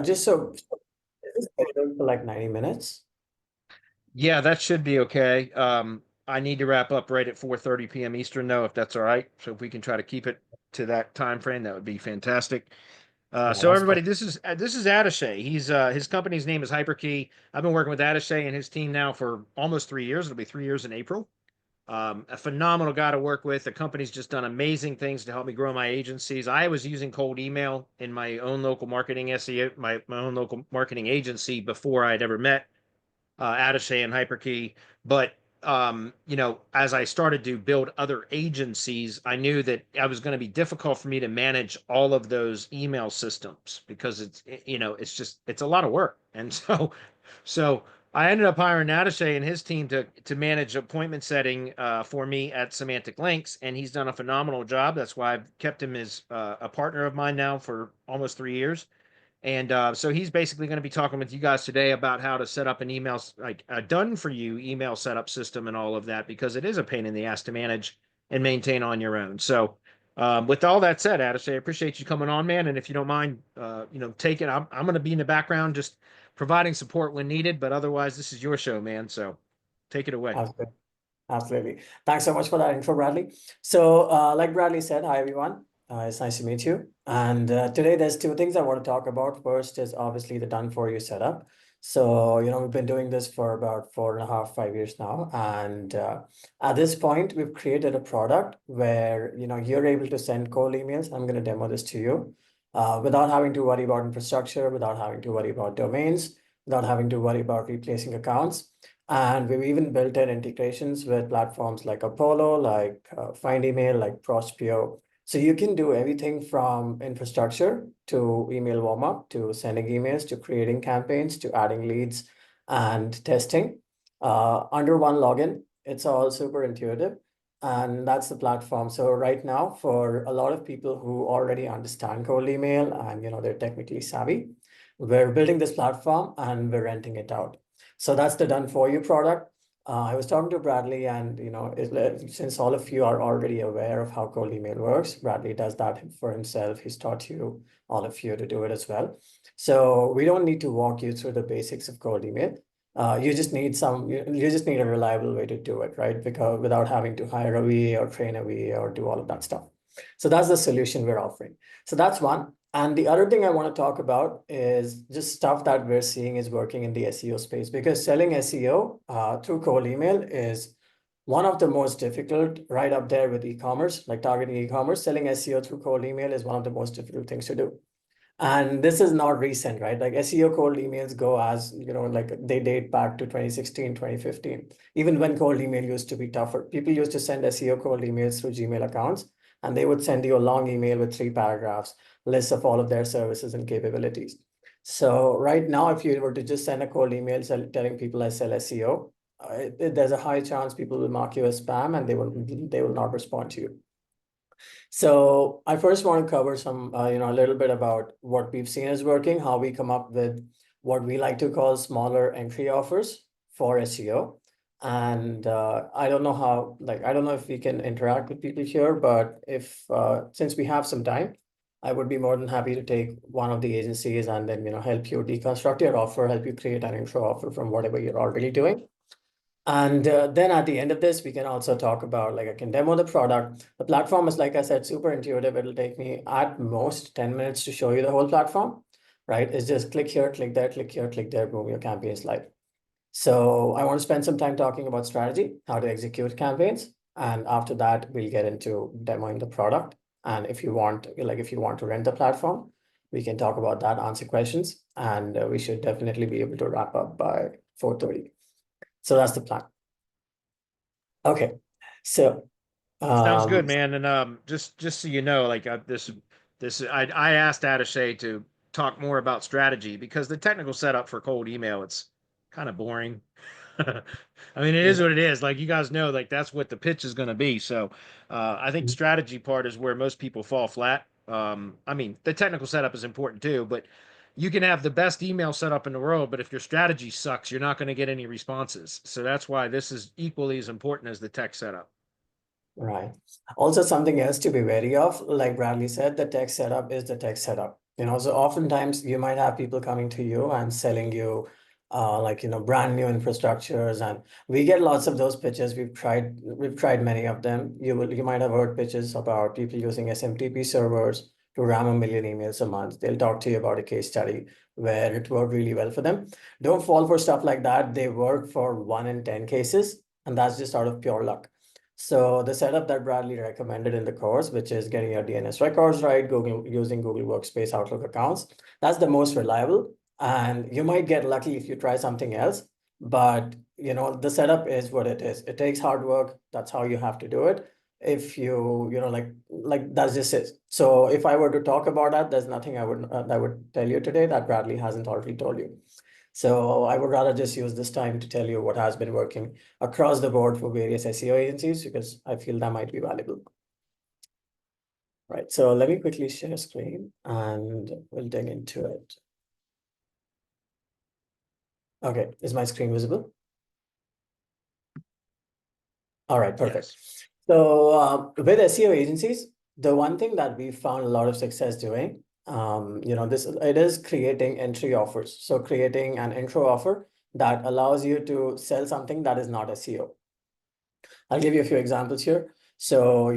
Just so is this scheduled for like 90 minutes? Yeah, that should be okay. I need to wrap up right at 4:30 p.m. Eastern, though, if that's all right. So if we can try to keep it to that time frame, that would be fantastic. Yeah, So that's everybody, perfect. this is Attaché. He's his company's name is Hyperkey. I've been working with Attaché and his team now for almost 3 years. It'll be 3 years in April. A phenomenal guy to work with. The company's just done amazing things to help me grow my agencies. I was using cold email in my own local marketing SEO, my own local marketing agency before I'd ever met Attaché and Hyperkey. But as I started to build other agencies, I knew that it was going to be difficult for me to manage all of those email systems because it's a lot of work. And so I ended up hiring Attaché and his team to manage appointment setting for me at Semantic Links, and he's done a phenomenal job. That's why I've kept him as a partner of mine now for almost 3 years. And so he's basically going to be talking with you guys today about how to set up an email, like a done for you email setup system and all of that, because it is a pain in the ass to manage and maintain on your own. So, with all that said, Addis, I appreciate you coming on, man. And if you don't mind, take it. I'm going to be in the background just providing support when needed, but otherwise, this is your show, man. So take it away. Absolutely. Absolutely. Thanks so much for that intro, Bradley. So, like Bradley said, hi everyone. It's nice to meet you. And today there's two things I want to talk about. First is obviously the done for you setup. So, we've been doing this for about 4.5, 5 years now. And at this point, we've created a product where, you're able to send cold emails. I'm going to demo this to you without having to worry about infrastructure, without having to worry about domains, without having to worry about replacing accounts. And we've even built in integrations with platforms like Apollo, like Find Email, like Prospeo. So you can do everything from infrastructure to email warm-up, to sending emails, to creating campaigns, to adding leads and testing under one login. It's all super intuitive. And that's the platform. So right now, for a lot of people who already understand cold email and they're technically savvy, we're building this platform and we're renting it out. So that's the done for you product. I was talking to Bradley, and since all of you are already aware of how cold email works, Bradley does that for himself. He's taught you, all of you, to do it as well. So we don't need to walk you through the basics of cold email. You just need a reliable way to do it, right? Because without having to hire a VA or train a VA or do all of that stuff. So that's the solution we're offering. So that's one. And the other thing I want to talk about is just stuff that we're seeing is working in the SEO space, because selling SEO through cold email is one of the most difficult, right up there with e-commerce, like targeting e-commerce. Selling SEO through cold email is one of the most difficult things to do. And this is not recent, right? Like SEO cold emails go as, like they date back to 2016, 2015. Even when cold email used to be tougher, people used to send SEO cold emails through Gmail accounts, and they would send you a long email with 3 paragraphs, lists of all of their services and capabilities. So right now, if you were to just send a cold email telling people I sell SEO, there's a high chance people will mark you as spam and they will not respond to you. So I first want to cover a little bit about what we've seen is working, how we come up with what we like to call smaller entry offers for SEO. And I don't know I don't know if we can interact with people here, but since we have some time, I would be more than happy to take one of the agencies and then, help you deconstruct your offer, help you create an intro offer from whatever you're already doing. And then at the end of this, we can also talk about, like, I can demo the product. The platform is, like I said, super intuitive. It'll take me at most 10 minutes to show you the whole platform, right? It's just click here, click there, click here, click there, boom, your campaign is live. So I want to spend some time talking about strategy, how to execute campaigns. And after that, we'll get into demoing the product. And if you want to rent the platform, we can talk about that, answer questions, and we should definitely be able to wrap up by 4:30. So that's the plan. Okay. So, Sounds good, um, man. And just so you know, like I asked Attaché to talk more about strategy because the technical setup for cold email, it's kind of boring. I mean, it is yeah. what it is. Like you guys know, like that's what the pitch is going to be. So, I think strategy part is where most people fall flat. I mean, the technical setup is important too, but you can have the best email setup in the world, but if your strategy sucks, you're not going to get any responses. So that's why this is equally as important as the tech setup. Right. Also, something else to be wary of, like Bradley said, the tech setup is the tech setup. So oftentimes you might have people coming to you and selling you like brand new infrastructures, and we get lots of those pitches. We've tried many of them. You might have heard pitches about people using SMTP servers to ram 1 million emails a month. They'll talk to you about a case study where it worked really well for them. Don't fall for stuff like that. They work for 1 in 10 cases, and that's just out of pure luck. So the setup that Bradley recommended in the course, which is getting your DNS records right, using Google Workspace Outlook accounts, that's the most reliable. And you might get lucky if you try something else, but the setup is what it is. It takes hard work. That's how you have to do it. If like that's just it. So if I were to talk about that, there's nothing that would tell you today that Bradley hasn't already told you. So I would rather just use this time to tell you what has been working across the board for various SEO agencies, because I feel that might be valuable. Right, so let me quickly share screen and we'll dig into it. Okay, is my screen visible? All right, perfect. Yes. So with SEO agencies, the one thing that we found a lot of success doing, it is creating entry offers. So creating an intro offer that allows you to sell something that is not SEO. I'll give you a few examples here. So,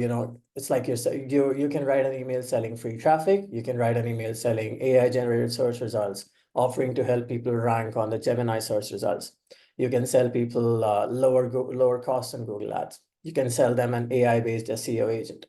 it's like you can write an email selling free traffic. You can write an email selling AI generated search results, offering to help people rank on the Gemini search results. You can sell people lower costs on Google Ads. You can sell them an AI-based SEO agent.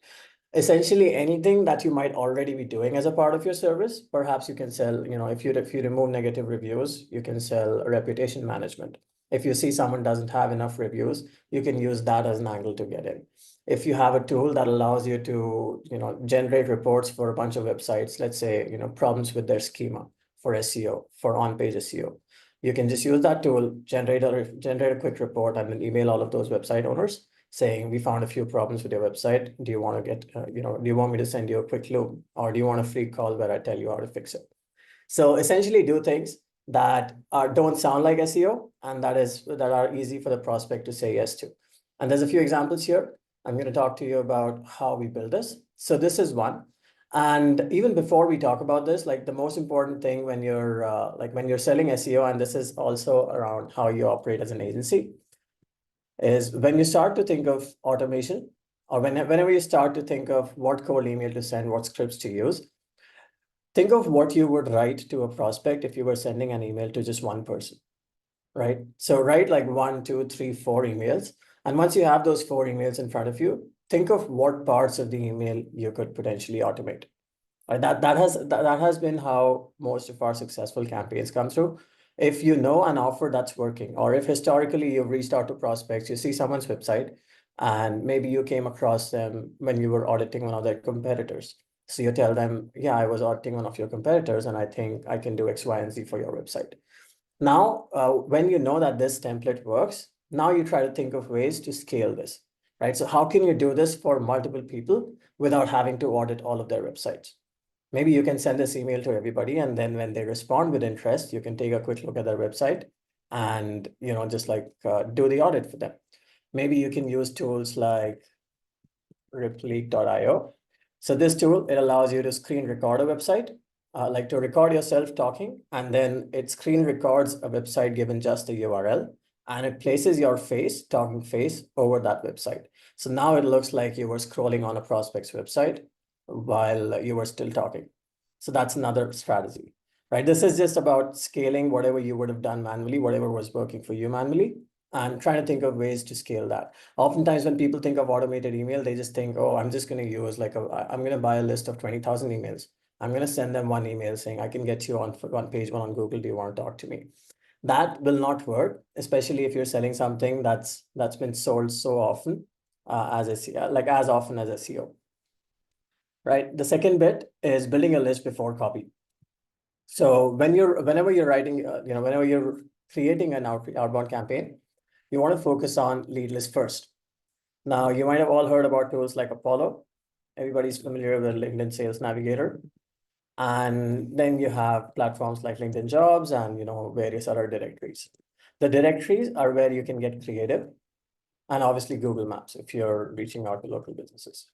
Essentially anything that you might already be doing as a part of your service. Perhaps you can sell, if you remove negative reviews, you can sell reputation management. If you see someone doesn't have enough reviews, you can use that as an angle to get in. If you have a tool that allows you to, generate reports for a bunch of websites, let's say, problems with their schema for SEO, for on-page SEO, you can just use that tool, generate a quick report, and then email all of those website owners saying, we found a few problems with your website. Do you want to get, do you want me to send you a quick loop, or do you want a free call where I tell you how to fix it? So essentially do things that don't sound like SEO and that are easy for the prospect to say yes to. And there's a few examples here. I'm going to talk to you about how we build this. So this is one. And even before we talk about this, like the most important thing when you're selling SEO, and this is also around how you operate as an agency, is when you start to think of automation, or whenever you start to think of what cold email to send, what scripts to use, think of what you would write to a prospect if you were sending an email to just one person, right? So write like 1, 2, 3, 4 emails. And once you have those 4 emails in front of you, think of what parts of the email you could potentially automate. Right? That has been how most of our successful campaigns come through. If you know an offer that's working, or if historically you've reached out to prospects, you see someone's website, and maybe you came across them when you were auditing one of their competitors. So you tell them, yeah, I was auditing one of your competitors, and I think I can do X, Y, and Z for your website. Now, when you know that this template works, now you try to think of ways to scale this, right? So how can you do this for multiple people without having to audit all of their websites? Maybe you can send this email to everybody, and then when they respond with interest, you can take a quick look at their website and just like do the audit for them. Maybe you can use tools like Repleak.io. So this tool, it allows you to screen record a website, like to record yourself talking, and then it screen records a website given just a URL, and it places your face, talking face, over that website. So now it looks like you were scrolling on a prospect's website while you were still talking. So that's another strategy, right? This is just about scaling whatever you would have done manually, whatever was working for you manually, and trying to think of ways to scale that. Oftentimes when people think of automated email, they just think, oh, I'm just going to use I'm going to buy a list of 20,000 emails. I'm going to send them one email saying, I can get you on page one on Google. Do you want to talk to me? That will not work, especially if you're selling something that's been sold so often as often as SEO, right? The second bit is building a list before copy. So whenever you're writing, whenever you're creating an outbound campaign, you want to focus on lead list first. Now, you might have all heard about tools like Apollo. Everybody's familiar with LinkedIn Sales Navigator. And then you have platforms like LinkedIn Jobs and various other directories. The directories are where you can get creative, and obviously Google Maps if you're reaching out to local businesses,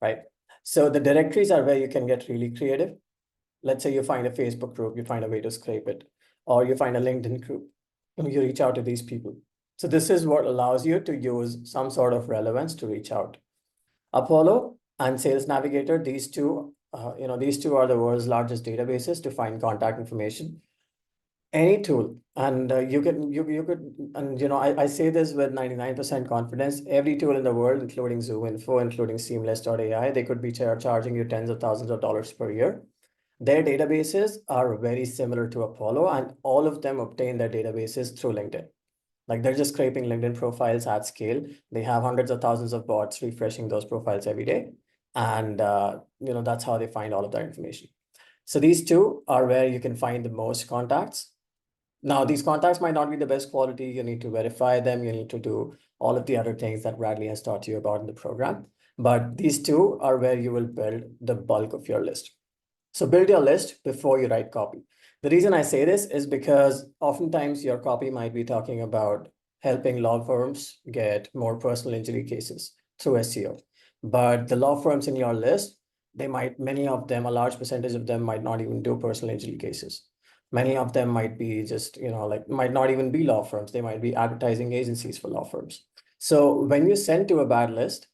right? So the directories are where you can get really creative. let's say you find a Facebook group, you find a way to scrape it, or you find a LinkedIn group, and you reach out to these people. So this is what allows you to use some sort of relevance to reach out. Apollo and Sales Navigator, these two are the world's largest databases to find contact information. Any tool, and you could, and I say this with 99% confidence. Every tool in the world, including Zoom Info, including Seamless.ai, they could be charging you tens of thousands of dollars per year. Their databases are very similar to Apollo, and all of them obtain their databases through LinkedIn. Like they're just scraping LinkedIn profiles at scale. They have hundreds of thousands of bots refreshing those profiles every day. And that's how they find all of that information. So these two are where you can find the most contacts. Now, these contacts might not be the best quality. You need to verify them. You need to do all of the other things that Bradley has taught you about in the program. But these two are where you will build the bulk of your list. So build your list before you write copy. The reason I say this is because oftentimes your copy might be talking about helping law firms get more personal injury cases through SEO. But the law firms in your list, many of them, a large percentage of them might not even do personal injury cases. Many of them might be just, might not even be law firms. They might be advertising agencies for law firms. So when you send to a bad list,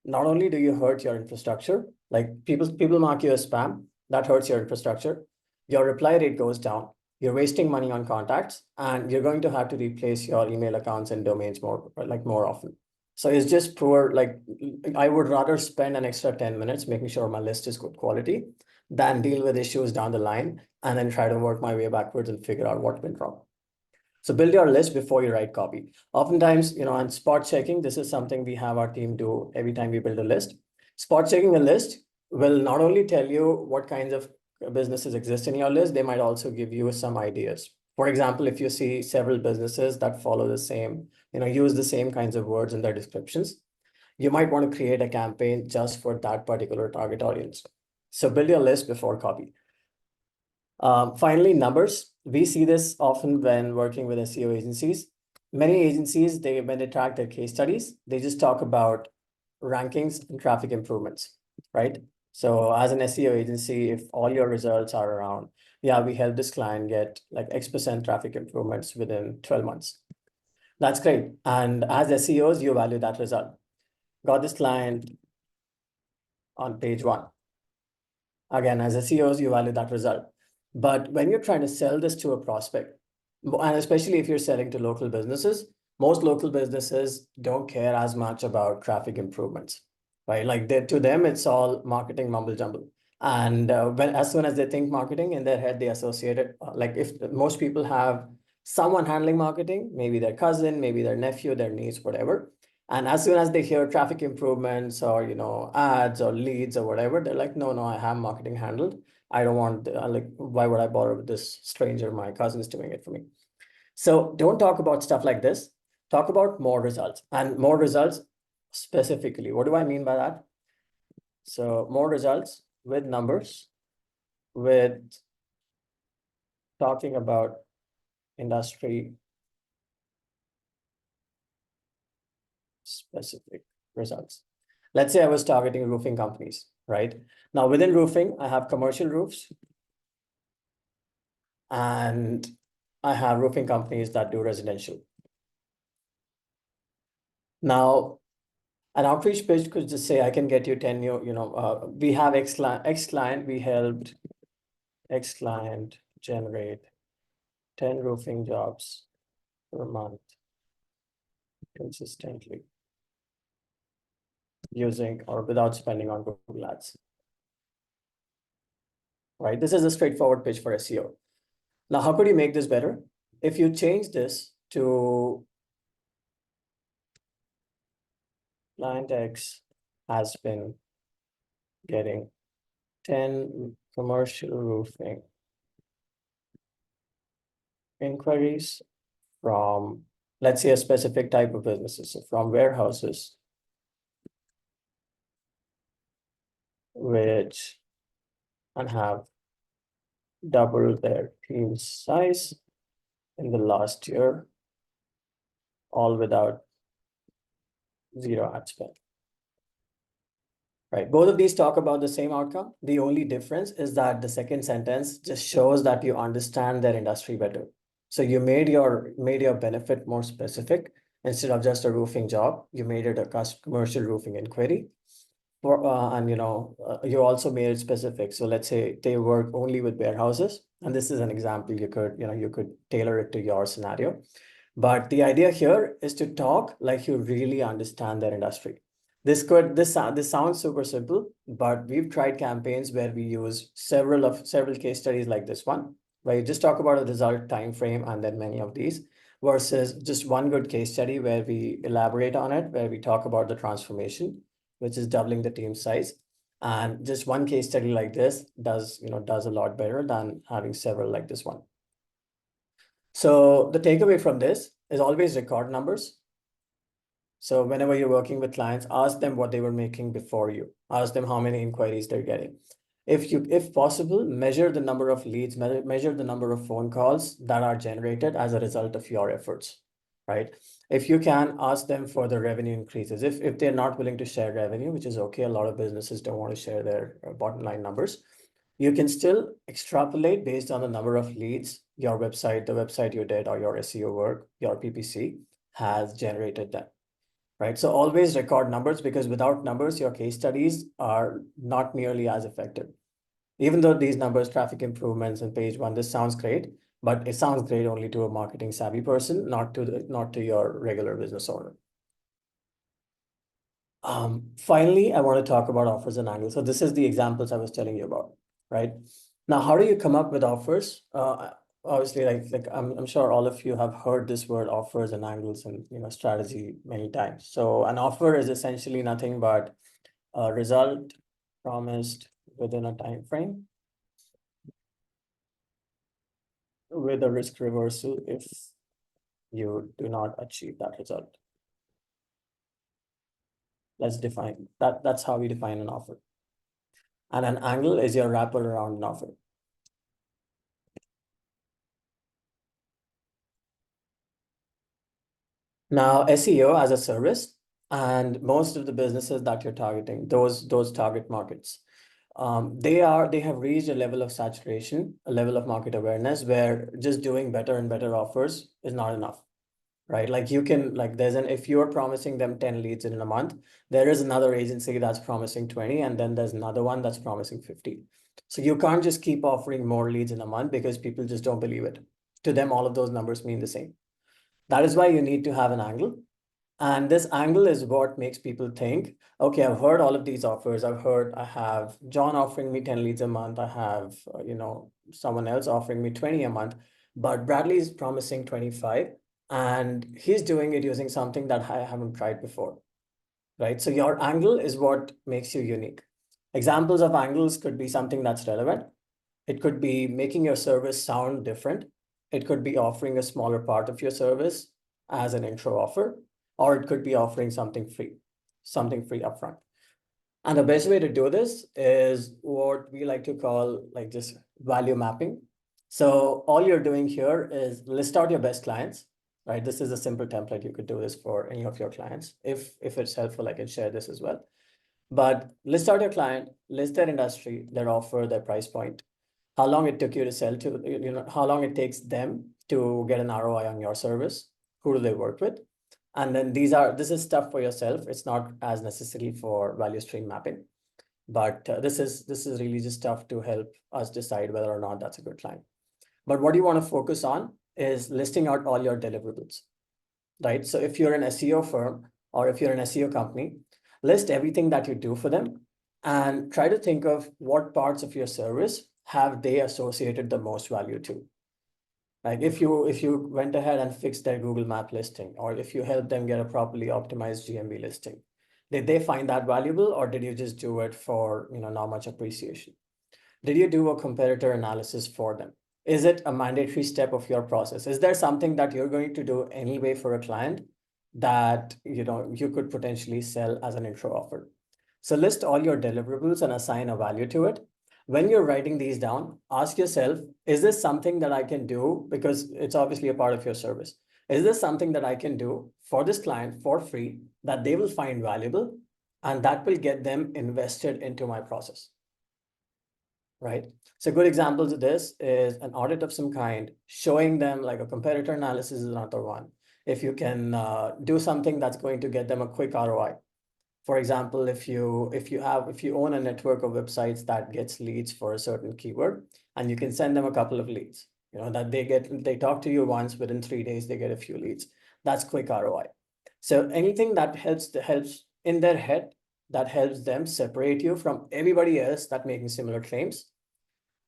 not only do you hurt your infrastructure, like people mark you as spam, that hurts your infrastructure. Your reply rate goes down. You're wasting money on contacts, and you're going to have to replace your email accounts and domains more often. So it's just poor. Like I would rather spend an extra 10 minutes making sure my list is good quality than deal with issues down the line and then try to work my way backwards and figure out what went wrong. So build your list before you write copy. Oftentimes, on spot checking, this is something we have our team do every time we build a list. Spot checking a list will not only tell you what kinds of businesses exist in your list, they might also give you some ideas. For example, if you see several businesses that follow the same, use the same kinds of words in their descriptions, you might want to create a campaign just for that particular target audience. So build your list before copy. Finally, numbers. We see this often when working with SEO agencies. Many agencies, when they track their case studies, they just talk about rankings and traffic improvements, right? So as an SEO agency, if all your results are around, yeah, we helped this client get like X% traffic improvements within 12 months. That's great. And as SEOs, you value that result. Got this client on page 1. Again, as SEOs, you value that result. But when you're trying to sell this to a prospect, and especially if you're selling to local businesses, most local businesses don't care as much about traffic improvements, right? Like to them, it's all marketing mumble jumble. And as soon as they think marketing in their head, they associate it. Like if most people have someone handling marketing, maybe their cousin, maybe their nephew, their niece, whatever. And as soon as they hear traffic improvements or, ads or leads or whatever, they're like, no, I have marketing handled. I don't want, why would I bother with this stranger? My cousin is doing it for me. So don't talk about stuff like this. Talk about more results, and more results specifically. What do I mean by that? So more results with numbers, with talking about industry specific results. Let's say I was targeting roofing companies, right? Now within roofing, I have commercial roofs and I have roofing companies that do residential. Now, an outreach pitch could just say, I can get you 10 new, we have X client, we helped X client generate 10 roofing jobs per month consistently using or without spending on Google Ads, right? This is a straightforward pitch for SEO. Now, how could you make this better? If you change this to client X has been getting 10 commercial roofing inquiries from, let's say, a specific type of businesses, so from warehouses, which and have doubled their team size in the last year, all without zero ad spend. right? Both of these talk about the same outcome. The only difference is that the second sentence just shows that you understand their industry better. So you made your benefit more specific. Instead of just a roofing job, you made it a commercial roofing inquiry. And you also made it specific. So let's say they work only with warehouses, and this is an example you could tailor it to your scenario. But the idea here is to talk like you really understand their industry. This sounds super simple, but we've tried campaigns where we use several case studies like this one, where you just talk about a result time frame and then many of these, versus just one good case study where we elaborate on it, where we talk about the transformation, which is doubling the team size. And just one case study like this does a lot better than having several like this one. So the takeaway from this is always record numbers. So whenever you're working with clients, ask them what they were making before you. Ask them how many inquiries they're getting. If possible, measure the number of leads, measure the number of phone calls that are generated as a result of your efforts, right? If you can, ask them for the revenue increases. If they're not willing to share revenue, which is okay, a lot of businesses don't want to share their bottom line numbers. You can still extrapolate based on the number of leads your website, the website you did, or your SEO work, your PPC has generated that, right? So always record numbers, because without numbers, your case studies are not nearly as effective. Even though these numbers, traffic improvements and page one, this sounds great, but it sounds great only to a marketing savvy person, not to your regular business owner. Finally, I want to talk about offers and angles. So this is the examples I was telling you about, right? Now, how do you come up with offers? Obviously, like I'm sure all of you have heard this word offers and angles and strategy many times. So an offer is essentially nothing but a result promised within a time frame with a risk reversal if you do not achieve that result. Let's define that. That's how we define an offer. And an angle is your wrapper around an offer. Now, SEO as a service, and most of the businesses that you're targeting, those target markets, they have reached a level of saturation, a level of market awareness where just doing better and better offers is not enough, right? Like you can, like if you're promising them 10 leads in a month, there is another agency that's promising 20, and then there's another one that's promising 50. So you can't just keep offering more leads in a month because people just don't believe it. To them, all of those numbers mean the same. That is why you need to have an angle. And this angle is what makes people think, okay, I've heard all of these offers. I have John offering me 10 leads a month. I have, someone else offering me 20 a month, but Bradley is promising 25, and he's doing it using something that I haven't tried before, right? So your angle is what makes you unique. Examples of angles could be something that's relevant. It could be making your service sound different. It could be offering a smaller part of your service as an intro offer, or it could be offering something free upfront. And the best way to do this is what we like to call like just value mapping. So all you're doing here is list out your best clients, right? This is a simple template. You could do this for any of your clients. If it's helpful, I can share this as well. But list out your client, list their industry, their offer, their price point, how long it took you to sell to, how long it takes them to get an ROI on your service, who do they work with? And then this is stuff for yourself. It's not as necessary for value stream mapping, but this is really just stuff to help us decide whether or not that's a good client. But what you want to focus on is listing out all your deliverables, right? So if you're an SEO firm or if you're an SEO company, list everything that you do for them and try to think of what parts of your service have they associated the most value to. Like if you went ahead and fixed their Google Map listing, or if you helped them get a properly optimized GMB listing, did they find that valuable, or did you just do it for not much appreciation? Did you do a competitor analysis for them? Is it a mandatory step of your process? Is there something that you're going to do anyway for a client that you could potentially sell as an intro offer? So list all your deliverables and assign a value to it. When you're writing these down, ask yourself, is this something that I can do? Because it's obviously a part of your service. Is this something that I can do for this client for free that they will find valuable? and that will get them invested into my process, right? So good examples of this is an audit of some kind, showing them like a competitor analysis is another one. If you can do something that's going to get them a quick ROI. For example, if you own a network of websites that gets leads for a certain keyword, and you can send them a couple of leads, that they talk to you once, within 3 days they get a few leads. That's quick ROI. So anything that helps in their head, that helps them separate you from everybody else that making similar claims,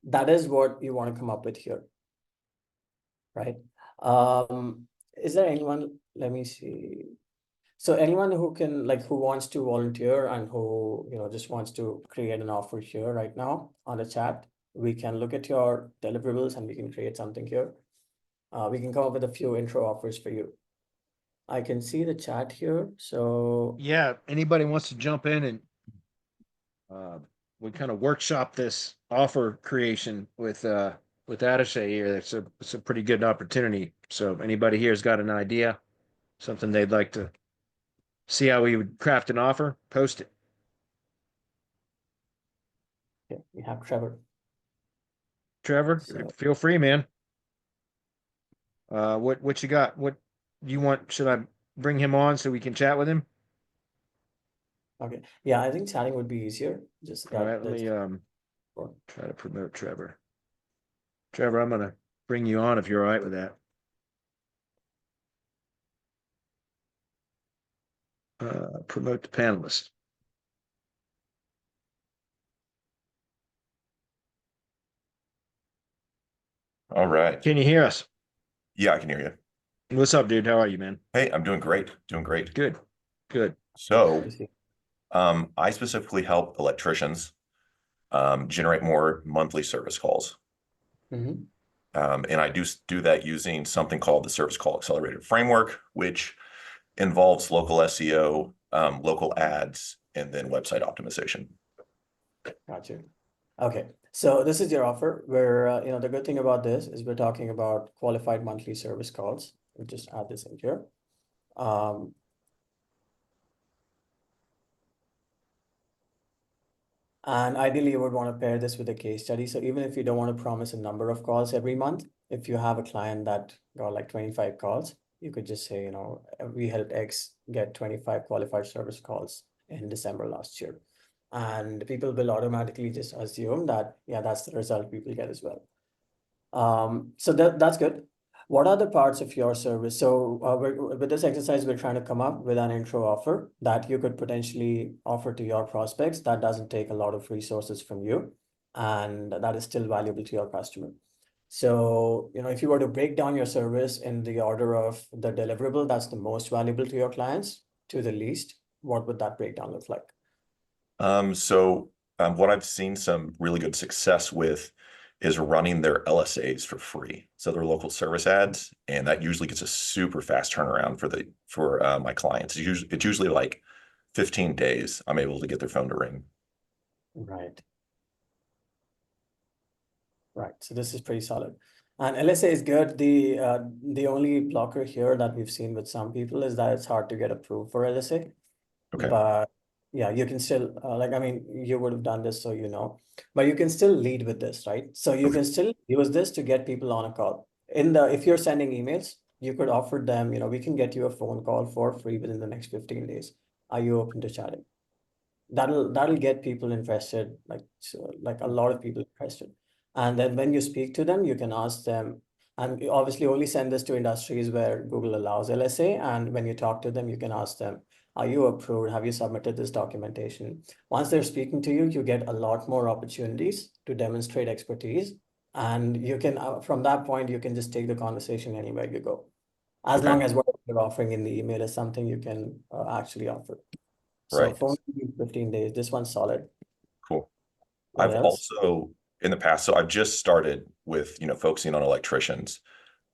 that is what you want to come up with here, right? Um, is there anyone? Let me see. So anyone who can who wants to volunteer and who just wants to create an offer here right now on the chat, we can look at your deliverables and we can create something here. We can come up with a few intro offers for you. I can see the chat here. So Yeah, anybody wants to jump in and we kind of workshop this offer creation with Attaché here. It's a pretty good opportunity. So if anybody here has got an idea, something they'd like to see how we would craft an offer, post it. okay, we have Trevor. Trevor, So feel free, man. What you got? What you want? Should I bring him on so we can chat with him? okay, yeah, I think chatting would be easier. Just All right, that let that's me try to promote Trevor. Trevor, I'm gonna bring you on if you're all right with that. Promote the panelist. All right. Can you hear us? Yeah, I can hear you. What's up, dude? How are you, man? Hey, I'm doing great. Doing great. Good. Good. So, you see. I specifically help electricians generate more monthly service calls. Mm-hmm. And I do that using something called the Service Call Accelerator Framework, which involves local SEO, local ads, and then website optimization. Gotcha. Okay, so this is your offer where, the good thing about this is we're talking about qualified monthly service calls. We'll just add this in here. Um, and ideally you would want to pair this with a case study. So even if you don't want to promise a number of calls every month, if you have a client that got like 25 calls, you could just say, we helped X get 25 qualified service calls in December last year. And people will automatically just assume that, yeah, that's the result people get as well. So that's good. What are the parts of your service? So with this exercise, we're trying to come up with an intro offer that you could potentially offer to your prospects that doesn't take a lot of resources from you and that is still valuable to your customer. So, if you were to break down your service in the order of the deliverable that's the most valuable to your clients to the least, what would that breakdown look like? What I've seen some really good success with is running their LSAs for free. So their local service ads, and that usually gets a super fast turnaround for my clients. It's usually like 15 days. I'm able to get their phone to ring. Right. Right. So this is pretty solid. And LSA is good. The only blocker here that we've seen with some people is that it's hard to get approved for LSA. Okay. But yeah, you can still you would have done this, so but you can still lead with this, right? So you Okay. can still use this to get people on a call. If you're sending emails, you could offer them, we can get you a phone call for free within the next 15 days. Are you open to chatting? That'll get people interested, like a lot of people interested. And then when you speak to them, you can ask them, and you obviously only send this to industries where Google allows LSA. And when you talk to them, you can ask them, are you approved? Have you submitted this documentation? Once they're speaking to you, you get a lot more opportunities to demonstrate expertise. And you can, from that point, you can just take the conversation anywhere you go, as Okay. long as what you're offering in the email is something you can actually offer. So Right. phone 15 days. This one's solid. Cool. What I've else? also in the past, so I've just started with, focusing on electricians.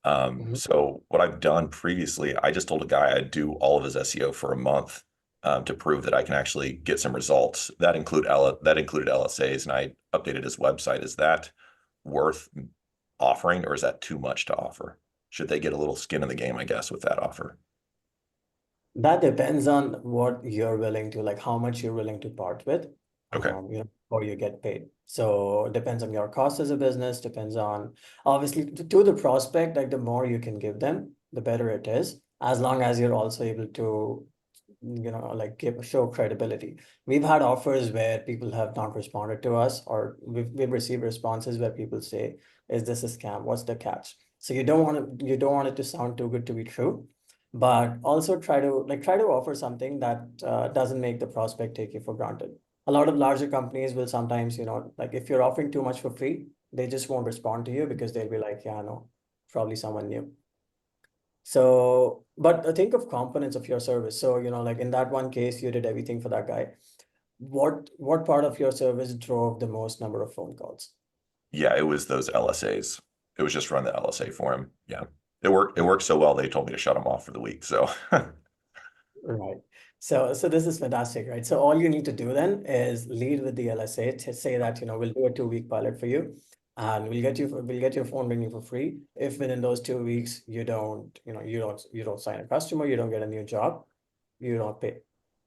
Mhm. So what I've done previously, I just told a guy I'd do all of his SEO for a month to prove that I can actually get some results. That included LSAs, and I updated his website. Is that worth offering, or is that too much to offer? Should they get a little skin in the game, I guess, with that offer? That depends on what you're willing to, like how much you're willing to part with, Okay. before you get paid. So it depends on your cost as a business, depends on obviously to the prospect, like the more you can give them, the better it is, as long as you're also able to, like show credibility. We've had offers where people have not responded to us, or we've received responses where people say, "Is this a scam? What's the catch?" So you don't want it to sound too good to be true, but also try to offer something that doesn't make the prospect take you for granted. A lot of larger companies will sometimes, like if you're offering too much for free, they just won't respond to you because they'll be like, yeah, no, probably someone new. So, but think of components of your service. So, like in that one case, you did everything for that guy. What part of your service drove the most number of phone calls? Yeah, it was those LSAs. It was just run the LSA for him. Yeah. It worked so well they told me to shut him off for the week. So Right. So this is fantastic, right? So all you need to do then is lead with the LSA to say that, we'll do a 2-week pilot for you, and we'll get your phone ringing for free. If within those 2 weeks you don't sign a customer, you don't get a new job, you don't pay,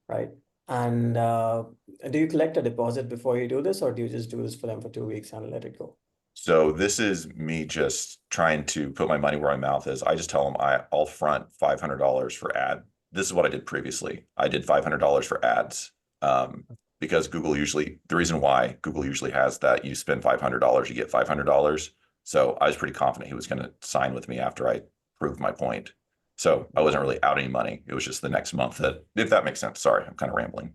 right? And do you collect a deposit before you do this, or do you just do this for them for 2 weeks and let it go? so this is me just trying to put my money where my mouth is. I just tell them I'll front $500 for ad. This is what I did previously. I did $500 for ads. Because the reason why Google usually has that you spend $500, you get $500. So I was pretty confident he was going to sign with me after I proved my point. So I wasn't really out any money. It was just the next month that, if that makes sense. Sorry, I'm kind of rambling.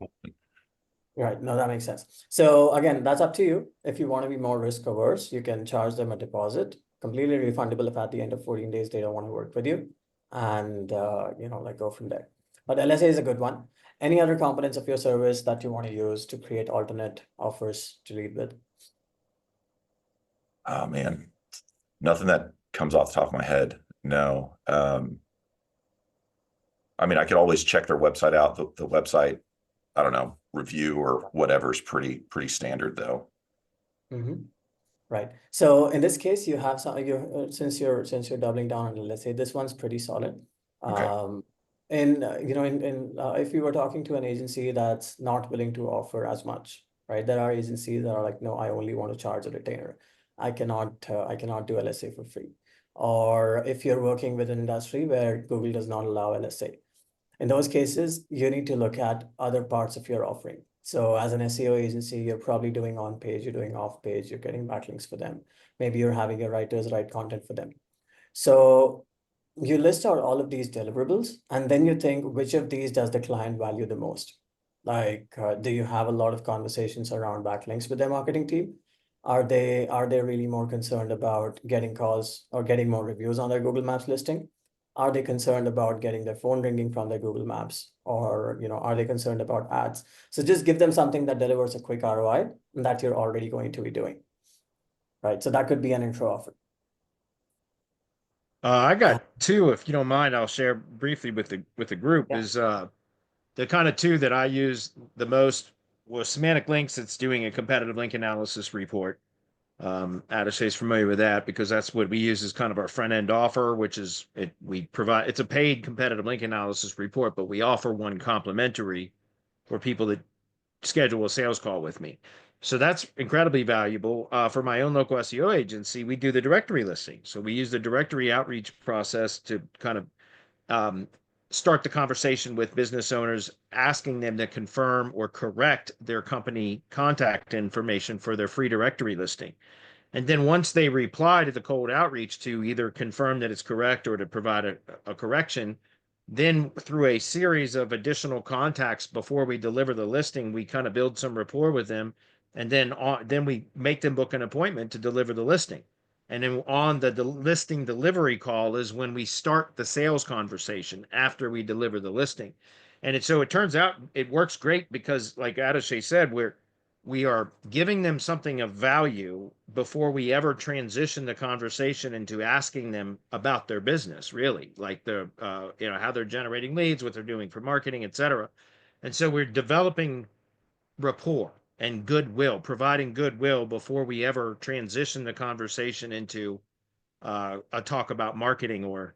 Right. No, that makes sense. So again, that's up to you. If you want to be more risk averse, you can charge them a deposit, completely refundable if at the end of 14 days they don't want to work with you, and like go from there. But LSA is a good one. Any other components of your service that you want to use to create alternate offers to lead with? Oh man, nothing that comes off the top of my head. No. I mean, I could always check their website out. The website, I don't know, review or whatever is pretty standard though. Mhm. Right. So in this case, you have some you since you're doubling down on, let's say this one's pretty solid. Okay. In if you were talking to an agency that's not willing to offer as much, right? There are agencies that are like, no, I only want to charge a retainer. I cannot do LSA for free. Or if you're working with an industry where Google does not allow LSA, in those cases, you need to look at other parts of your offering. So as an SEO agency, you're probably doing on page, you're doing off page, you're getting backlinks for them. Maybe you're having your writers write content for them. So you list out all of these deliverables, and then you think which of these does the client value the most? Like, do you have a lot of conversations around backlinks with their marketing team? Are they really more concerned about getting calls or getting more reviews on their Google Maps listing? Are they concerned about getting their phone ringing from their Google Maps? Or, are they concerned about ads? So just give them something that delivers a quick ROI that you're already going to be doing, right? So that could be an intro offer. I Uh, got two, if you don't mind, I'll share briefly with the group. yeah. Is the kind of two that I use the most was semantic links. It's doing a competitive link analysis report. Adishay's familiar with that because that's what we use as kind of our front end offer, which is we provide, it's a paid competitive link analysis report, but we offer one complimentary for people that schedule a sales call with me. So that's incredibly valuable. For my own local SEO agency, we do the directory listing. So we use the directory outreach process to kind of um, start the conversation with business owners, asking them to confirm or correct their company contact information for their free directory listing. And then once they reply to the cold outreach to either confirm that it's correct or to provide a correction, then through a series of additional contacts before we deliver the listing, we kind of build some rapport with them. And then we make them book an appointment to deliver the listing. And then on the listing delivery call is when we start the sales conversation after we deliver the listing. And so it turns out it works great because, like Adishay said, we are giving them something of value before we ever transition the conversation into asking them about their business, really, like how they're generating leads, what they're doing for marketing, etc. And so we're developing rapport and goodwill, providing goodwill before we ever transition the conversation into a talk about marketing or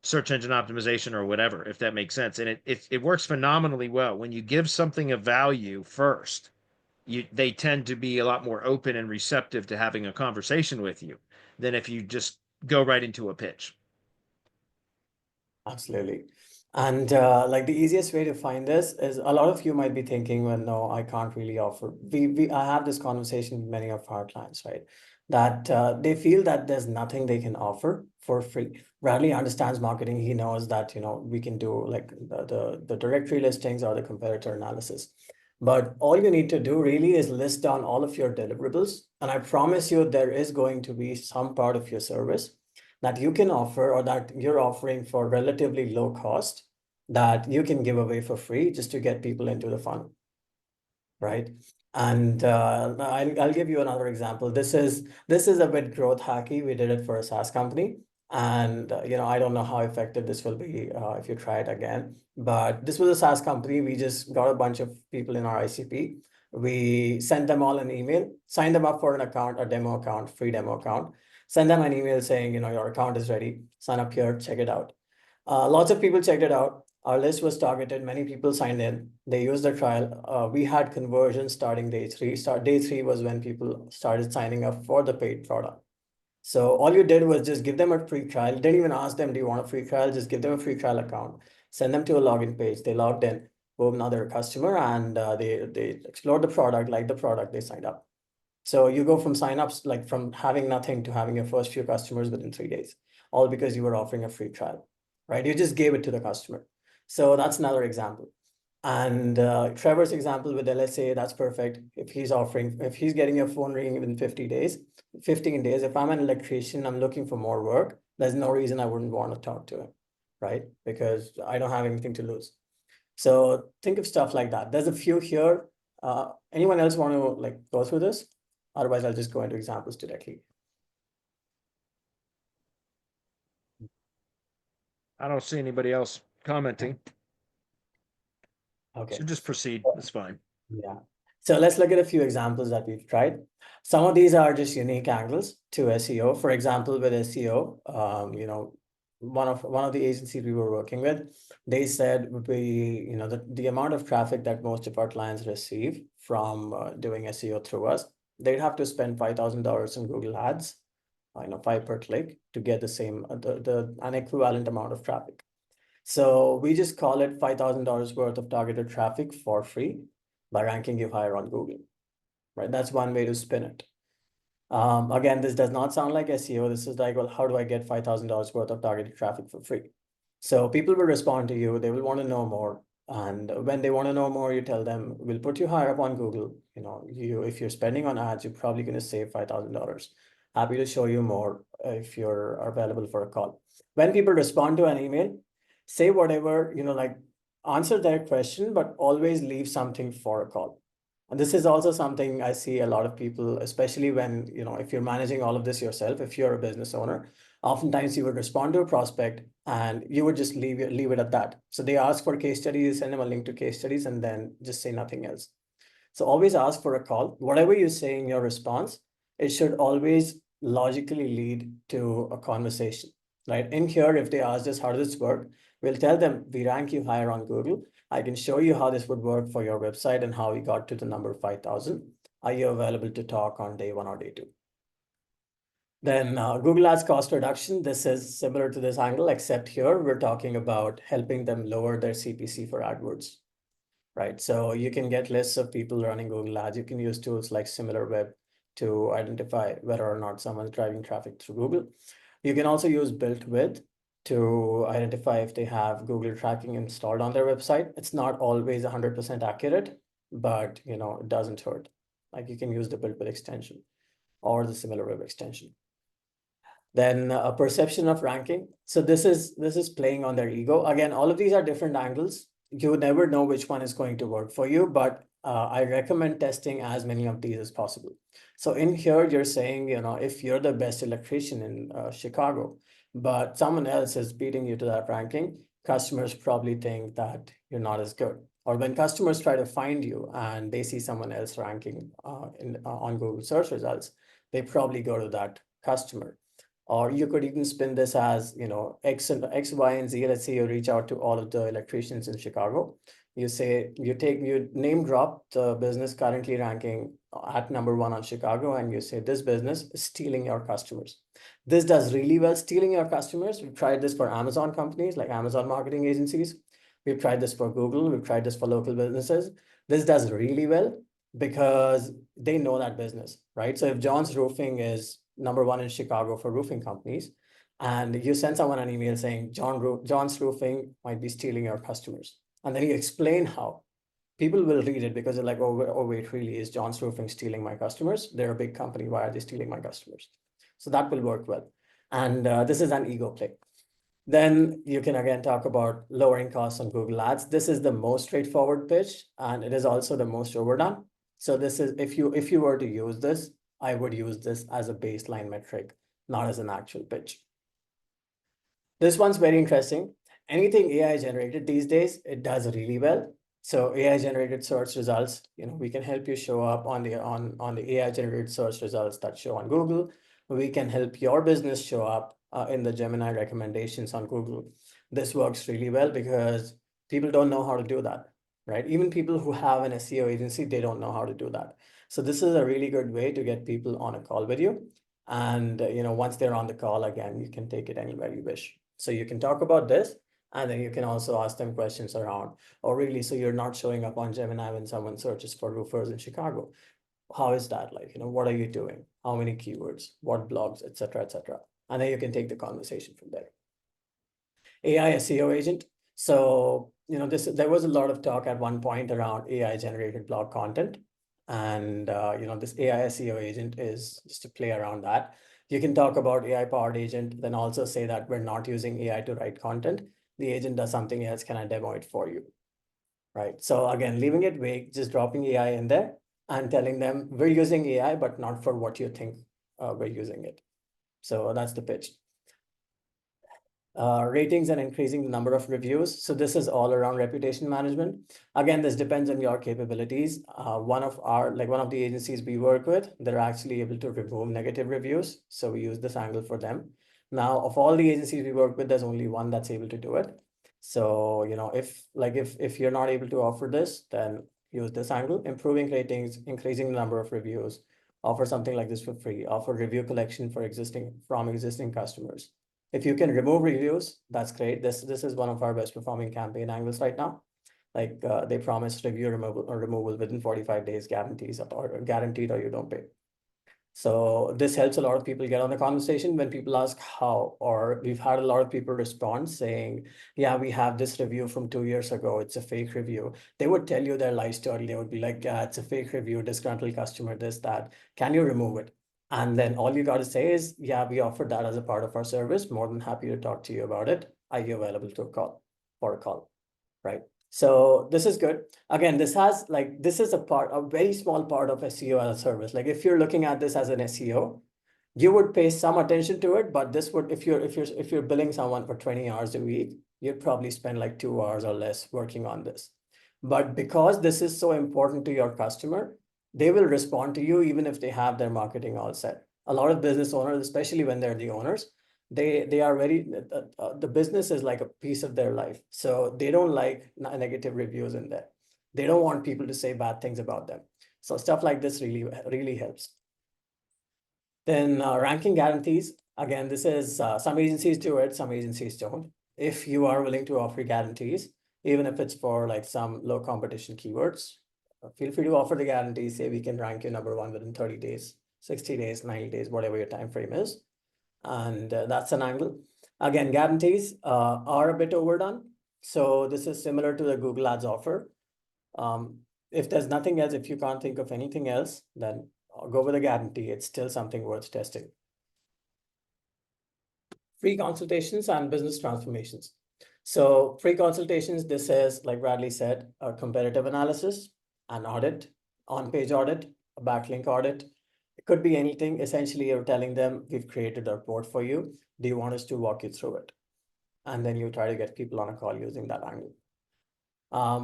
search engine optimization or whatever, if that makes sense. And it works phenomenally well. When you give something of value first, they tend to be a lot more open and receptive to having a conversation with you than if you just go right into a pitch. Absolutely. And like the easiest way to find this is a lot of you might be thinking, well, no, I can't really offer. I have this conversation with many of our clients, right? That they feel that there's nothing they can offer for free. Bradley understands marketing. He knows that, we can do like the directory listings or the competitor analysis. But all you need to do really is list down all of your deliverables. And I promise you, there is going to be some part of your service that you can offer or that you're offering for relatively low cost that you can give away for free just to get people into the funnel, right? And I'll give you another example. This is a bit growth hacky. We did it for a SaaS company, and I don't know how effective this will be if you try it again. But this was a SaaS company. We just got a bunch of people in our ICP. We sent them all an email, signed them up for an account, a demo account, free demo account. Send them an email saying, your account is ready. Sign up here, check it out. Lots of people checked it out. Our list was targeted. Many people signed in. They used the trial. We had conversions starting day three. Day three was when people started signing up for the paid product. So all you did was just give them a free trial. Didn't even ask them, do you want a free trial? Just give them a free trial account. Send them to a login page. They logged in. Boom, now they're a customer, and they explored the product, liked the product, they signed up. So you go from signups, like from having nothing to having your first few customers within 3 days, all because you were offering a free trial, right? You just gave it to the customer. So that's another example. And Trevor's example with LSA, that's perfect. If he's getting your phone ringing within 50 days, 15 days, if I'm an electrician, I'm looking for more work, there's no reason I wouldn't want to talk to him, right? Because I don't have anything to lose. So think of stuff like that. There's a few here. Anyone else want to like go through this? Otherwise, I'll just go into examples directly. I don't see anybody else commenting. Okay. So just proceed. That's fine. Yeah. So let's look at a few examples that we've tried. Some of these are just unique angles to SEO. For example, with SEO, one of the agencies we were working with, they said the amount of traffic that most of our clients receive from doing SEO through us, they'd have to spend $5,000 in Google Ads, 5 per click to get the same an equivalent amount of traffic. So we just call it $5,000 worth of targeted traffic for free by ranking you higher on Google, right? That's one way to spin it. Again, this does not sound like SEO. This is like, well, how do I get $5,000 worth of targeted traffic for free? So people will respond to you. They will want to know more. And when they want to know more, you tell them, we'll put you higher up on Google. If you're spending on ads, you're probably going to save $5,000. Happy to show you more if you're available for a call. When people respond to an email, say whatever, like answer their question, but always leave something for a call. And this is also something I see a lot of people, especially when, if you're managing all of this yourself, if you're a business owner, oftentimes you would respond to a prospect and you would just leave it at that. So they ask for case studies, send them a link to case studies, and then just say nothing else. So always ask for a call. Whatever you say in your response, it should always logically lead to a conversation, right? In here, if they ask us, how does this work? We'll tell them, we rank you higher on Google. I can show you how this would work for your website and how we got to the number 5,000. Are you available to talk on day 1 or day 2? Then Google Ads cost reduction. This is similar to this angle, except here we're talking about helping them lower their CPC for AdWords, right? So you can get lists of people running Google Ads. You can use tools like SimilarWeb to identify whether or not someone's driving traffic through Google. You can also use Built With to identify if they have Google tracking installed on their website. It's not always 100% accurate, but it doesn't hurt. Like you can use the Built With extension or the SimilarWeb extension. Then a perception of ranking. So this is playing on their ego. Again, all of these are different angles. You never know which one is going to work for you, but I recommend testing as many of these as possible. So in here, you're saying, if you're the best electrician in Chicago, but someone else is beating you to that ranking, customers probably think that you're not as good. Or when customers try to find you and they see someone else ranking on Google search results, they probably go to that customer. Or you could even spin this as, X, X, Y, and Z. Let's say you reach out to all of the electricians in Chicago. You say, you name drop the business currently ranking at #1 on Chicago, and you say, this business is stealing your customers. This does really well, stealing your customers. We've tried this for Amazon companies, like Amazon marketing agencies. We've tried this for Google. We've tried this for local businesses. This does really well because they know that business, right? So if John's Roofing is #1 in Chicago for roofing companies, and you send someone an email saying John's Roofing might be stealing your customers, and then you explain how, people will read it because they're like, oh wait, really, is John's Roofing stealing my customers? They're a big company. Why are they stealing my customers? So that will work well. And this is an ego play. Then you can again talk about lowering costs on Google Ads. This is the most straightforward pitch, and it is also the most overdone. So this is, if you were to use this, I would use this as a baseline metric, not as an actual pitch. This one's very interesting. Anything AI generated these days, it does really well. So AI generated search results, we can help you show up on the AI generated search results that show on Google. We can help your business show up in the Gemini recommendations on Google. This works really well because people don't know how to do that, right? Even people who have an SEO agency, they don't know how to do that. So this is a really good way to get people on a call with you. And once they're on the call, again, you can take it anywhere you wish. So you can talk about this, and then you can also ask them questions around, oh, really, so you're not showing up on Gemini when someone searches for roofers in Chicago. How is that like? What are you doing? How many keywords? What blogs, et cetera, et cetera. And then you can take the conversation from there. AI SEO agent. So, there was a lot of talk at one point around AI generated blog content. And, this AI SEO agent is just to play around that. You can talk about AI powered agent, then also say that we're not using AI to write content. The agent does something else. Can I demo it for you? Right. So again, leaving it vague, just dropping AI in there and telling them we're using AI, but not for what you think we're using it. So that's the pitch. Ratings and increasing the number of reviews. So this is all around reputation management. Again, this depends on your capabilities. One of the agencies we work with, they're actually able to remove negative reviews. So we use this angle for them. Now, of all the agencies we work with, there's only one that's able to do it. So, if you're not able to offer this, then use this angle, improving ratings, increasing the number of reviews, offer something like this for free, offer review collection from existing customers. If you can remove reviews, that's great. This is one of our best performing campaign angles right now. Like they promise review removal within 45 days, guaranteed or you don't pay. So this helps a lot of people get on the conversation when people ask how, or we've had a lot of people respond saying, yeah, we have this review from 2 years ago. It's a fake review. They would tell you their life story. They would be like, yeah, it's a fake review, disgruntled customer, this, that. Can you remove it? And then all you got to say is, yeah, we offer that as a part of our service. More than happy to talk to you about it. Are you available for a call, right? So this is good. Again, this is a very small part of SEO as a service. Like if you're looking at this as an SEO, you would pay some attention to it, but this would, if you're billing someone for 20 hours a week, you'd probably spend like 2 hours or less working on this. But because this is so important to your customer, they will respond to you even if they have their marketing all set. A lot of business owners, especially when they're the owners, they are very, the business is like a piece of their life. So they don't like negative reviews in there. They don't want people to say bad things about them. So stuff like this really, really helps. Then ranking guarantees. Again, this is some agencies do it, some agencies don't. If you are willing to offer guarantees, even if it's for like some low competition keywords, feel free to offer the guarantees. Say we can rank you #1 within 30 days, 60 days, 90 days, whatever your time frame is. And that's an angle. Again, guarantees are a bit overdone. So this is similar to the Google Ads offer. If there's nothing else, if you can't think of anything else, then go with a guarantee. It's still something worth testing. Free consultations and business transformations. So free consultations, this is, like Bradley said, a competitive analysis, an audit, on-page audit, a backlink audit. It could be anything. Essentially, you're telling them, we've created a report for you. Do you want us to walk you through it? And then you try to get people on a call using that angle.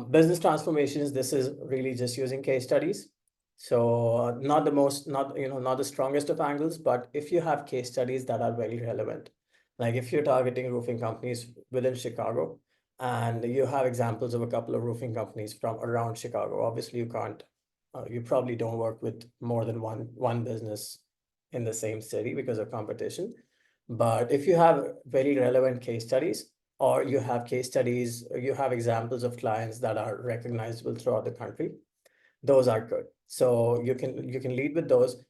Business transformations, this is really just using case studies. So not the most, not the strongest of angles, but if you have case studies that are very relevant, like if you're targeting roofing companies within Chicago, and you have examples of a couple of roofing companies from around Chicago, obviously you probably don't work with more than one business in the same city because of competition. But if you have very relevant case studies, or you have case studies, or you have examples of clients that are recognizable throughout the country, those are good. So you can lead with those.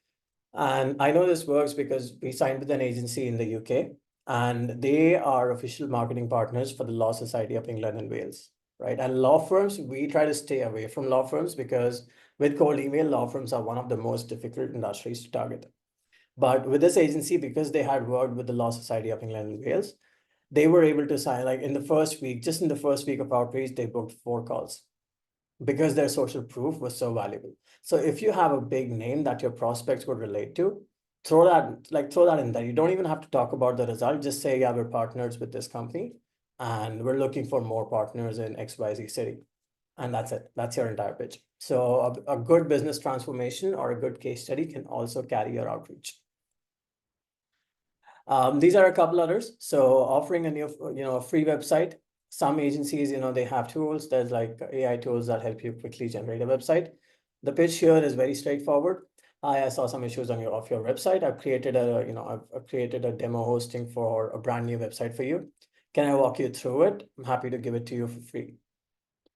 And I know this works because we signed with an agency in the UK, and they are official marketing partners for the Law Society of England and Wales, right? And law firms, we try to stay away from law firms because with cold email, law firms are one of the most difficult industries to target. But with this agency, because they had worked with the Law Society of England and Wales, they were able to sign, like in the first week, just in the first week of outreach, they booked 4 calls because their social proof was so valuable. So if you have a big name that your prospects would relate to, throw that in there. You don't even have to talk about the result. Just say, yeah, we're partners with this company and we're looking for more partners in XYZ city. And that's it. That's your entire pitch. So a good business transformation or a good case study can also carry your outreach. These are a couple others. So offering a new, a free website. Some agencies, they have tools. There's like AI tools that help you quickly generate a website. The pitch here is very straightforward. I saw some issues on your website. I've created a demo hosting for a brand new website for you. Can I walk you through it? I'm happy to give it to you for free.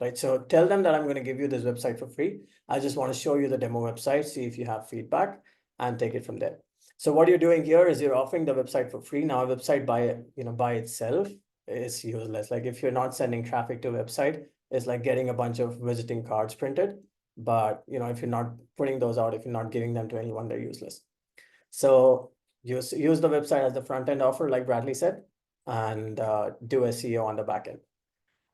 Right. So tell them that I'm going to give you this website for free. I just want to show you the demo website, see if you have feedback, and take it from there. So what you're doing here is you're offering the website for free. Now, a website by itself is useless. Like if you're not sending traffic to a website, it's like getting a bunch of visiting cards printed. But if you're not putting those out, if you're not giving them to anyone, they're useless. So use the website as the front end offer, like Bradley said, and do SEO on the back end.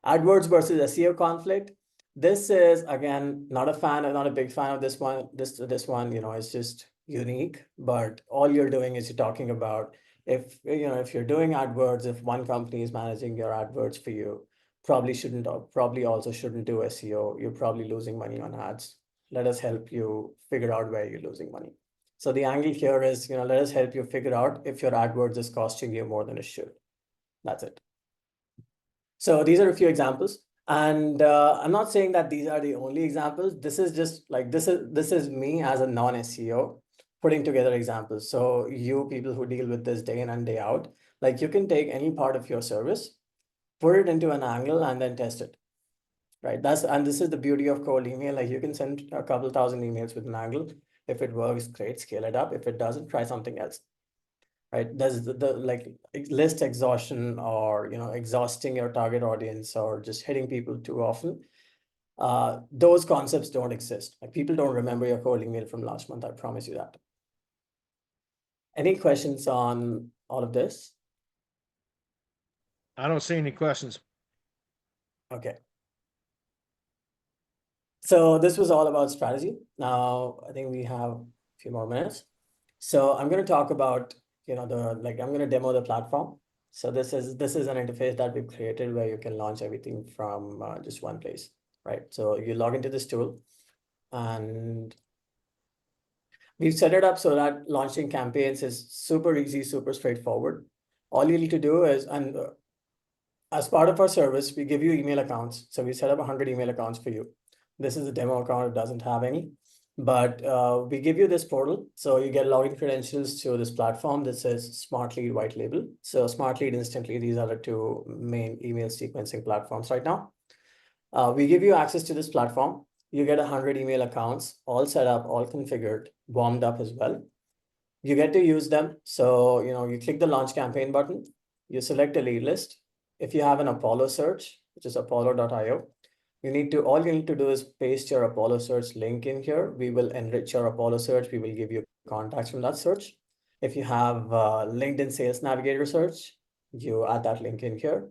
AdWords versus SEO conflict. This is again not a big fan of this one. This one, is just unique. But all you're doing is you're talking about if you're doing AdWords, if one company is managing your AdWords for you, probably also shouldn't do SEO. You're probably losing money on ads. Let us help you figure out where you're losing money. So the angle here is, let us help you figure out if your AdWords is costing you more than it should. That's it. So these are a few examples, and I'm not saying that these are the only examples. This is just like this is me as a non-SEO putting together examples. So you people who deal with this day in and day out, like you can take any part of your service, put it into an angle, and then test it. Right. And this is the beauty of cold email. Like you can send a couple thousand emails with an angle. If it works, great, scale it up. If it doesn't, try something else. Right. There's the like list exhaustion, or exhausting your target audience, or just hitting people too often. Those concepts don't exist. Like people don't remember your cold email from last month. I promise you that. Any questions on all of this? I don't see any questions. Okay. So this was all about strategy. Now I think we have a few more minutes. So I'm going to talk about, I'm going to demo the platform. So this is an interface that we've created where you can launch everything from just one place, right? So you log into this tool, and we've set it up so that launching campaigns is super easy, super straightforward. All you need to do is, and as part of our service, we give you email accounts. So we set up 100 email accounts for you. This is a demo account, it doesn't have any. But we give you this portal. So you get login credentials to this platform that says Smart Lead White Label. So Smart Lead, Instantly, these are the two main email sequencing platforms right now. We give you access to this platform. You get 100 email accounts, all set up, all configured, warmed up as well. You get to use them. So, you click the launch campaign button, you select a lead list. If you have an Apollo search, which is apollo.io, all you need to do is paste your Apollo search link in here. We will enrich your Apollo search. We will give you contacts from that search. If you have LinkedIn Sales Navigator search, you add that link in here.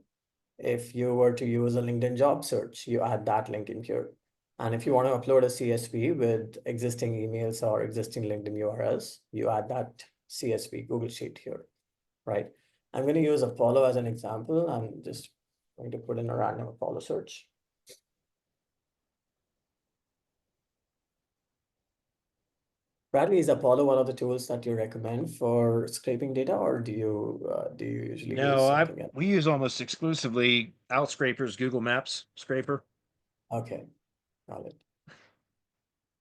If you were to use a LinkedIn job search, you add that link in here. And if you want to upload a CSV with existing emails or existing LinkedIn URLs, you add that CSV Google Sheet here, right? I'm going to use Apollo as an example. I'm just going to put in a random Apollo search. Bradley, is Apollo one of the tools that you recommend for scraping data, or do you usually use No, something else? we use almost exclusively Outscraper's Google Maps scraper. Okay, got it.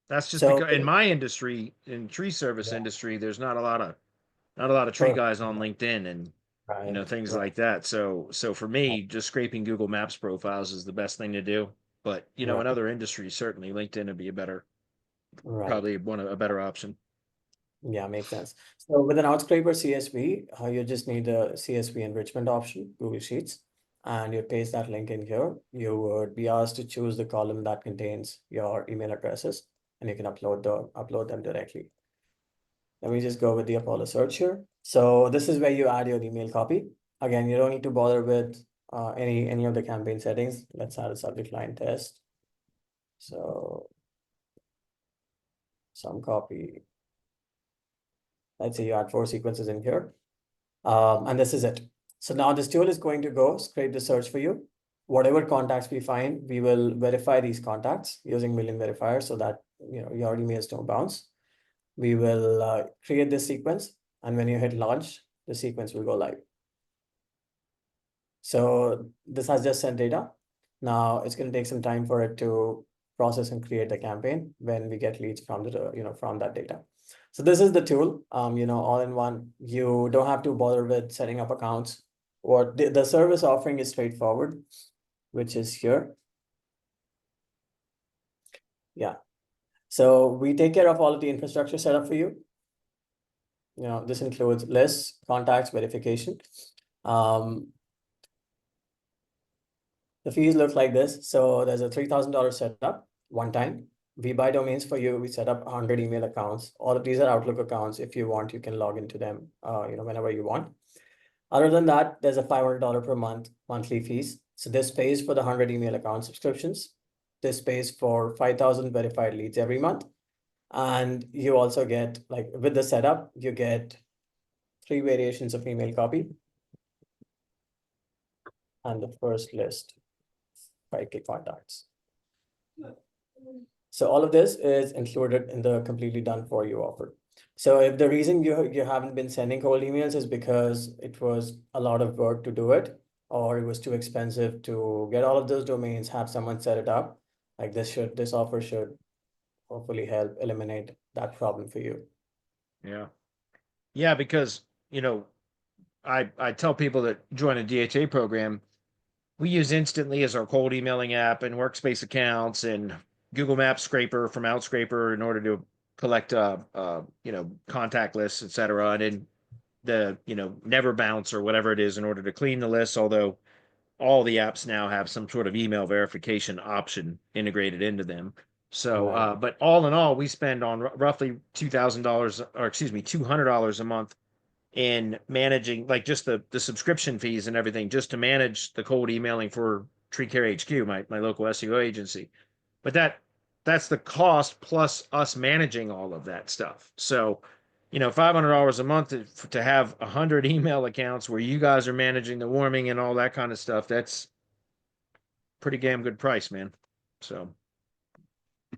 That's just So because in my industry, in tree service yeah, industry, there's not a lot of tree perfect. guys on LinkedIn and Right, things right, like that. So for right, me, just scraping Google Maps profiles is the best thing to do. But in right, other industries, certainly LinkedIn would be right. probably a better option. Yeah, makes sense. So with an outscraper CSV, you just need a CSV enrichment option, Google Sheets, and you paste that link in here. You would be asked to choose the column that contains your email addresses, and you can upload them directly. Let me just go with the Apollo search here. So this is where you add your email copy. Again, you don't need to bother with any of the campaign settings. Let's add a subject line test. So some copy. Let's say you add 4 sequences in here. And this is it. So now this tool is going to go scrape the search for you. Whatever contacts we find, we will verify these contacts using million verifiers so that your emails don't bounce. We will create this sequence, and when you hit launch, the sequence will go live. So this has just sent data. Now it's going to take some time for it to process and create the campaign when we get leads from from that data. So this is the tool, all in one. You don't have to bother with setting up accounts. What the service offering is straightforward, which is here. Yeah. So we take care of all of the infrastructure setup for you. This includes lists, contacts, verification. The fees look like this. So there's a $3,000 setup one time. We buy domains for you. We set up 100 email accounts. All of these are Outlook accounts. If you want, you can log into them, whenever you want. Other than that, there's a $500 per month monthly fees. So this pays for the 100 email account subscriptions. This pays for 5,000 verified leads every month. And you also get, like with the setup, you get 3 variations of email copy and the first list, 5K contacts. So all of this is included in the completely done for you offer. So if the reason you haven't been sending cold emails is because it was a lot of work to do it, or it was too expensive to get all of those domains, have someone set it up, like this offer should hopefully help eliminate that problem for you. Yeah. Yeah, because I tell people that join a DHA program, we use Instantly as our cold emailing app and workspace accounts and Google Maps scraper from Outscraper in order to collect contact lists, etc. And then the never bounce or whatever it is in order to clean the list, although all the apps now have some sort of email verification option integrated into them. So, Right. but all in all, we spend on roughly $2,000, or excuse me, $200 a month in managing, like, just the subscription fees and everything, just to manage the cold emailing for Tree Care HQ, my local SEO agency. But that's the cost plus us managing all of that stuff. So, $500 a month to have 100 email accounts where you guys are managing the warming and all that kind of stuff. That's pretty damn good price, man. So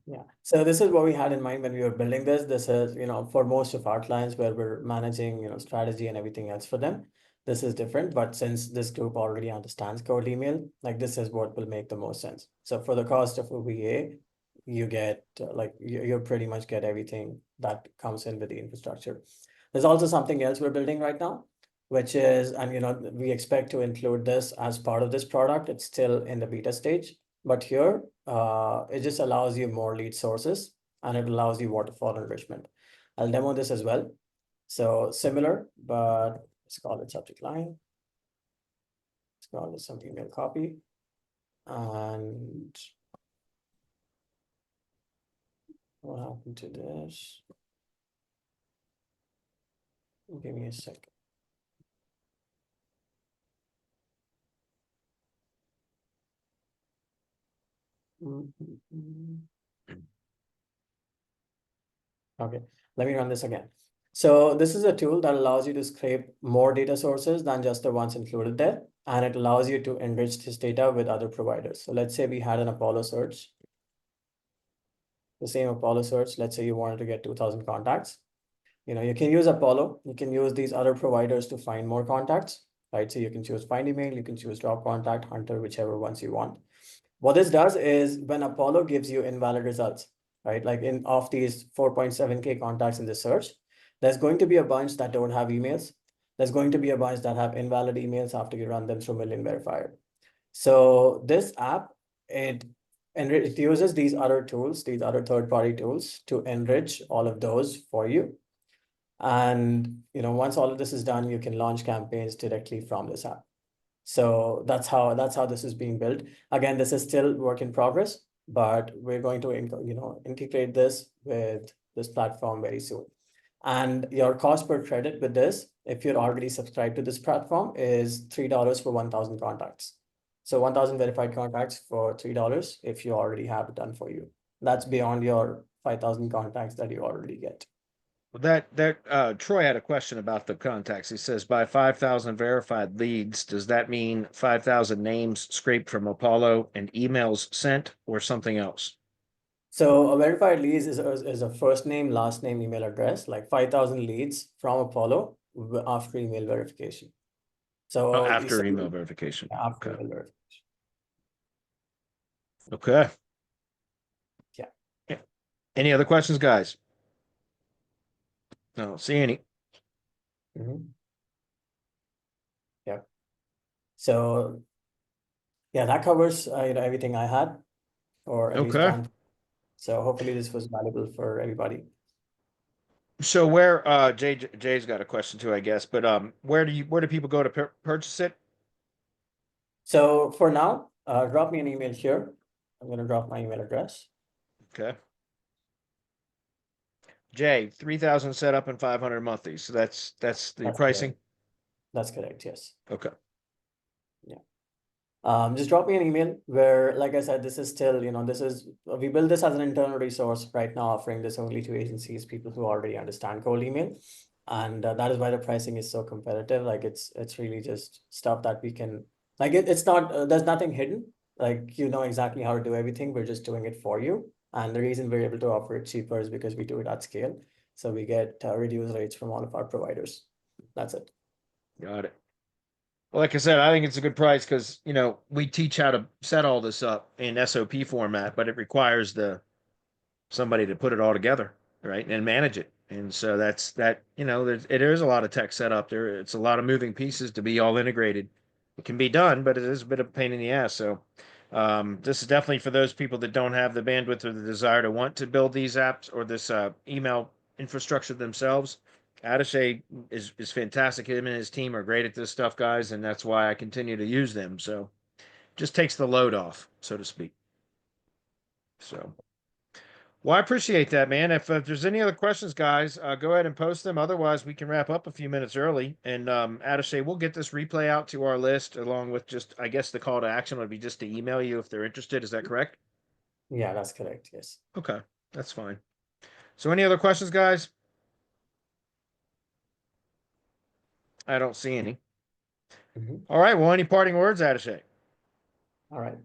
Yeah. So this is what we had in mind when we were building this. This is, for most of our clients where we're managing, strategy and everything else for them, this is different. But since this group already understands cold email, like this is what will make the most sense. So for the cost of a VA, you get you pretty much get everything that comes in with the infrastructure. There's also something else we're building right now, which is, and we expect to include this as part of this product. It's still in the beta stage, but here it just allows you more lead sources and it allows you waterfall enrichment. I'll demo this as well. So similar, but let's call it subject line. Let's call this some email copy. And what happened to this? Give me a second. Okay, let me run this again. So this is a tool that allows you to scrape more data sources than just the ones included there. And it allows you to enrich this data with other providers. So let's say we had an Apollo search. the same Apollo search. Let's say you wanted to get 2,000 contacts. You can use Apollo. You can use these other providers to find more contacts, right? So you can choose find email, you can choose drop contact, Hunter, whichever ones you want. What this does is when Apollo gives you invalid results, right? Like of these 4.7K contacts in the search, there's going to be a bunch that don't have emails. There's going to be a bunch that have invalid emails after you run them through Million Verifier. So this app, it uses these other tools, these other third-party tools to enrich all of those for you. And once all of this is done, you can launch campaigns directly from this app. So that's how this is being built. Again, this is still work in progress, but we're going to integrate this with this platform very soon. And your cost per credit with this, if you're already subscribed to this platform, is $3 for 1,000 contacts. So 1,000 verified contacts for $3 if you already have it done for you. That's beyond your 5,000 contacts that you already get. Well, that Troy had a question about the contacts. He says by 5,000 verified leads, does that mean 5,000 names scraped from Apollo and emails sent, or something else? So a verified leads is a first name, last name, email address, like 5,000 leads from Apollo after email verification. So Oh, after email verification. After Okay. email verification. Okay. Yeah. Any other questions, guys? I don't see any. Yeah. So yeah, that covers everything I had, or at least Okay. plan. So hopefully this was valuable for everybody. So where Jay's got a question too, I guess, but where do people go to purchase it? So for now, drop me an email here. I'm gonna drop my email address. Okay. Jay, 3,000 setup and 500 monthly. So that's the pricing. Correct. That's correct. Yes. Okay. Just drop me an email where, like I said, this is still, we build this as an internal resource right now, offering this only to agencies, people who already understand cold email. And that is why the pricing is so competitive. Like it's really just stuff that we can, like it's not, there's nothing hidden. Like, exactly how to do everything. We're just doing it for you. And the reason we're able to offer it cheaper is because we do it at scale. So we get reduced rates from all of our providers. That's it. Got it. Well, like I said, I think it's a good price because, we teach how to set all this up in SOP format, but it requires somebody to put it all together, right, and manage it. And so it is a lot of tech set up there. It's a lot of moving pieces to be all integrated. It can be done, but it is a bit of a pain in the ass. So this is definitely for those people that don't have the bandwidth or the desire to want to build these apps or this email infrastructure themselves. Attaché is fantastic. Him and his team are great at this stuff, guys, and that's why I continue to use them. So just takes the load off, so to speak. So, well, I appreciate that, man. If there's any other questions, guys, go ahead and post them. Otherwise, we can wrap up a few minutes early. And Attaché, we'll get this replay out to our list along with just, I guess, the call to action would be just to email you if they're interested. Is that correct? Yeah, that's correct. Yes. Okay, that's fine. So, any other questions, guys? I don't see any. All right. Well, any parting words, Attaché? All right.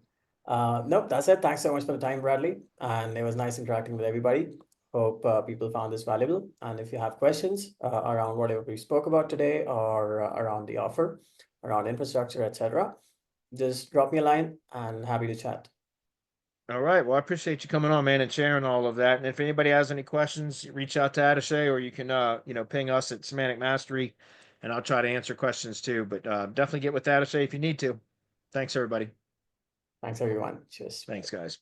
Nope, that's it. Thanks so much for the time, Bradley. And it was nice interacting with everybody. Hope people found this valuable. And if you have questions around whatever we spoke about today or around the offer, around infrastructure, etc., just drop me a line and happy to chat. All right. Well, I appreciate you coming on, man, and sharing all of that. And if anybody has any questions, reach out to Attaché, or you can, ping us at Semantic Mastery, and I'll try to answer questions too. But definitely get with Attaché if you need to. Thanks, everybody. Thanks, everyone. Cheers. Thanks, guys.